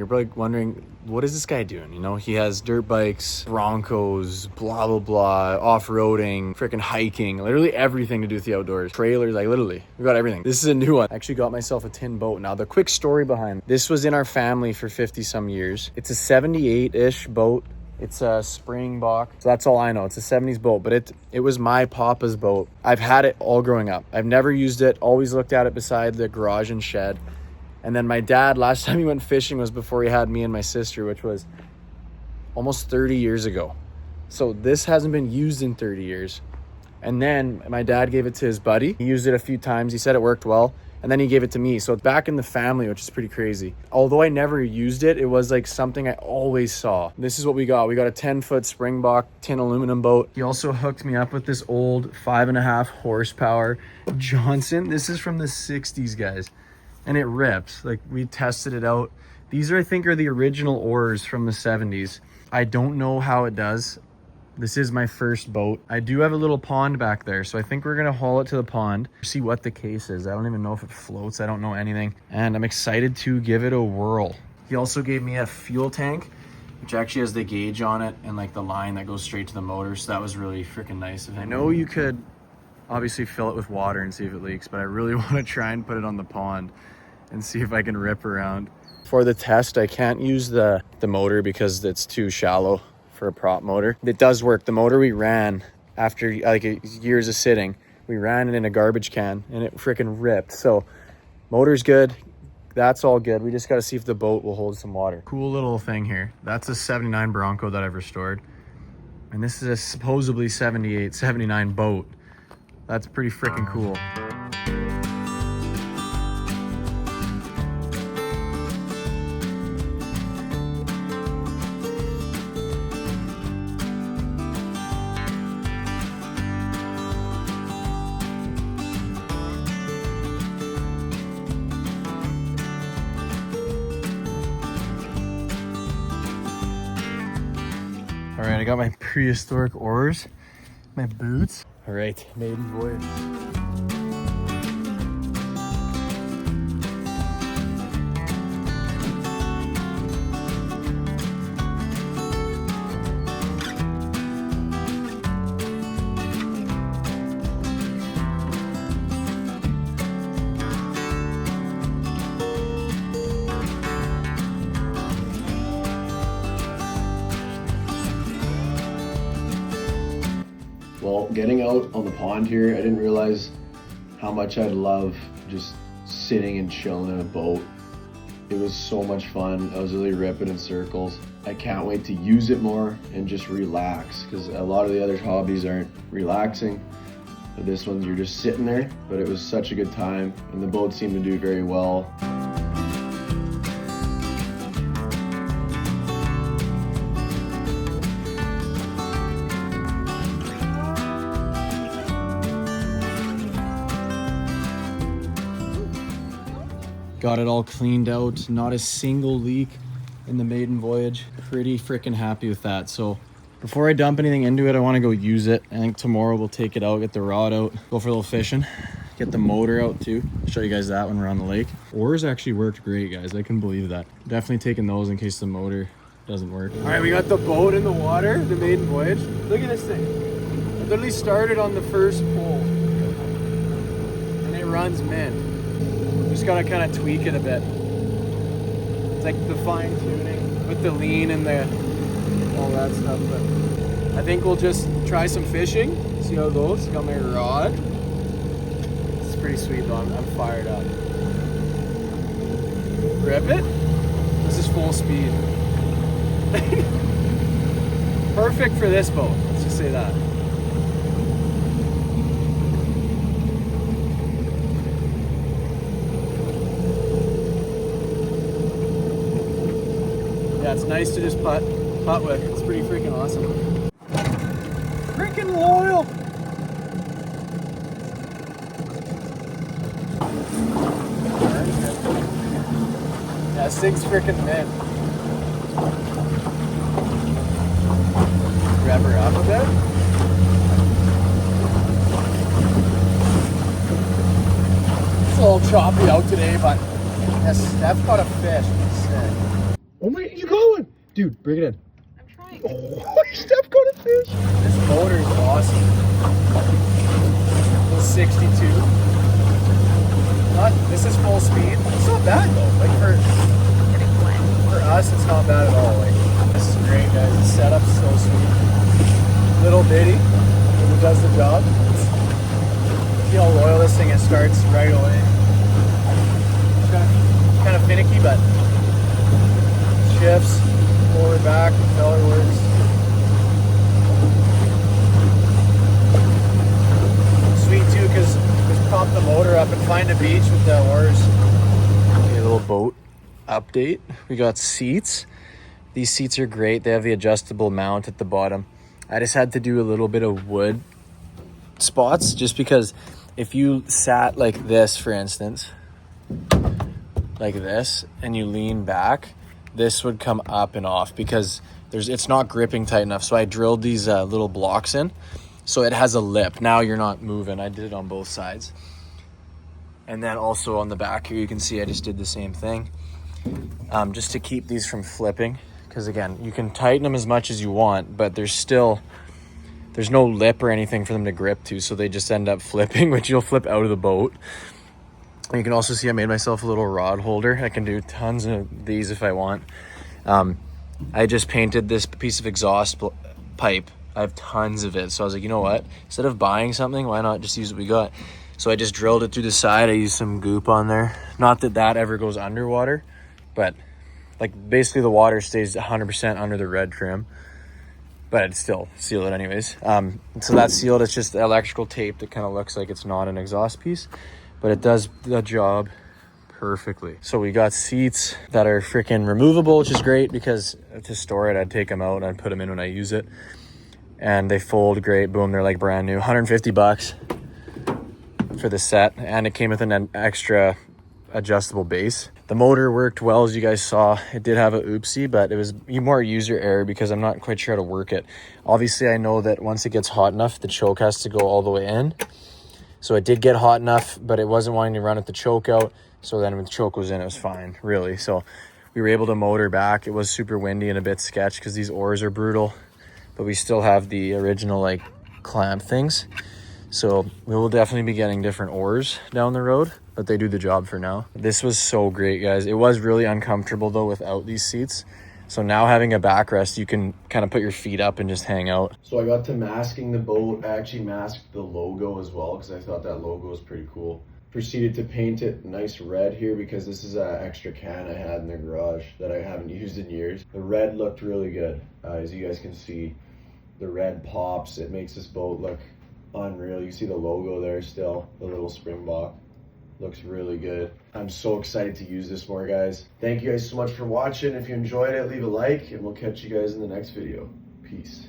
probably wondering, what is this guy doing? You know, he has dirt bikes, Broncos, blah, blah, blah, off-roading, freaking hiking, literally everything to do with the outdoors. Trailers, like literally, we got everything. This is a new one. I actually got myself a tin boat. Now, the quick story behind this was in our family for 50 some years. It's a 78-ish boat. It's a Springbok. So that's all I know. It's a 70s boat, but it was my papa's boat. I've had it all growing up. I've never used it, always looked at it beside the garage and shed. And then my dad, last time he went fishing was before he had me and my sister, which was almost 30 years ago. So this hasn't been used in 30 years. And then my dad gave it to his buddy. He used it a few times. He said it worked well. And then he gave it to me. So it's back in the family, which is pretty crazy. Although I never used it, it was like something I always saw. This is what we got. We got a 10-foot Springbok tin aluminum boat. He also hooked me up with this old 5.5 horsepower Johnson. This is from the 60s, guys. And it rips. Like, we tested it out. These I think are the original oars from the 70s. I don't know how it does. This is my first boat. I do have a little pond back there, so I think we're gonna haul it to the pond, see what the case is. I don't even know if it floats. I don't know anything. And I'm excited to give it a whirl. He also gave me a fuel tank, which actually has the gauge on it and like the line that goes straight to the motor. So that was really freaking nice. I know you could obviously fill it with water and see if it leaks, but I really want to try and put it on the pond and see if I can rip around. For the test, I can't use the motor because it's too shallow for a prop motor. It does work. The motor we ran after like years of sitting, we ran it in a garbage can and it freaking ripped. So motor's good. That's all good. We just got to see if the boat will hold some water. Cool little thing here. That's a 79 Bronco that I've restored. And this is a supposedly 78, 79 boat. That's pretty freaking cool. All right, I got my prehistoric oars, my boots. All right, maiden voyage. Well, getting out on the pond here, I didn't realize how much I'd love just sitting and chilling in a boat. It was so much fun. I was really ripping in circles. I can't wait to use it more and just relax, because a lot of the other hobbies aren't relaxing. But this one, you're just sitting there, but it was such a good time, and the boat seemed to do very well. Got it all cleaned out, not a single leak in the maiden voyage. Pretty freaking happy with that. So before I dump anything into it, I want to go use it. I think tomorrow we'll take it out, get the rod out, go for a little fishing, get the motor out too. I'll show you guys that when we're on the lake. Oars actually worked great, guys. I can believe that. Definitely taking those in case the motor doesn't work. All right, we got the boat in the water, the maiden voyage. Look at this thing. It literally started on the first pole and it runs mint. Just gotta kind of tweak it a bit. It's like the fine tuning with the lean and the all that stuff. But I think we'll just try some fishing, see how it goes. Got my rod. It's pretty sweet though. I'm fired up. Rip it. This is full speed. Perfect for this boat. Let's just say that. Yeah, it's nice to just putt with. It's pretty freaking awesome. Freaking loyal! Yeah, this thing's freaking mint. Grab her up a bit. It's a little choppy out today, but yes, Steph caught a fish. Sick. Oh my, you going? Dude, bring it in. I'm trying. Oh, Steph going to fish. This motor is awesome. 62. This is full speed. It's not bad though. Like for us, it's not bad at all. Like this is great, guys. The setup's so sweet. Little bitty, but it does the job. See how loyal this thing is. Starts right away. It's kind of finicky, but shifts forward, back, color works. Sweet too, because just prop the motor up and find a beach with the oars. Okay, a little boat update. We got seats. These seats are great. They have the adjustable mount at the bottom. I just had to do a little bit of wood spots just because if you sat like this, for instance, like this, and you lean back, this would come up and off because it's not gripping tight enough. So I drilled these little blocks in. So it has a lip. Now you're not moving. I did it on both sides. And then also on the back here, you can see I just did the same thing. Just to keep these from flipping. Because again, you can tighten them as much as you want, but there's no lip or anything for them to grip to. So they just end up flipping, which you'll flip out of the boat. And you can also see I made myself a little rod holder. I can do tons of these if I want. I just painted this piece of exhaust pipe. I have tons of it. So I was like, you know what? Instead of buying something, why not just use what we got? So I just drilled it through the side. I used some goop on there. Not that that ever goes underwater, but like basically the water stays 100% under the red trim, but I'd still seal it anyways. So that's sealed. It's just electrical tape that kind of looks like it's not an exhaust piece, but it does the job perfectly. So we got seats that are freaking removable, which is great because to store it, I'd take them out and I'd put them in when I use it. And they fold great. Boom, they're like brand new. 150 bucks for the set. And it came with an extra adjustable base. The motor worked well, as you guys saw. It did have a oopsie, but it was more user error because I'm not quite sure how to work it. Obviously, I know that once it gets hot enough, the choke has to go all the way in. So it did get hot enough, but it wasn't wanting to run at the choke out. So then when the choke was in, it was fine, really. So we were able to motor back. It was super windy and a bit sketch because these oars are brutal. But we still have the original like clamp things. So we will definitely be getting different oars down the road, but they do the job for now. This was so great, guys. It was really uncomfortable though without these seats. So now having a backrest, you can kind of put your feet up and just hang out. So I got to masking the boat. I actually masked the logo as well because I thought that logo was pretty cool. Proceeded to paint it nice red here because this is an extra can I had in the garage that I haven't used in years. The red looked really good, as you guys can see. The red pops. It makes this boat look unreal. You see the logo there still, the little Springbok. Looks really good. I'm so excited to use this more, guys. Thank you guys so much for watching. If you enjoyed it, leave a like, and we'll catch you guys in the next video. Peace.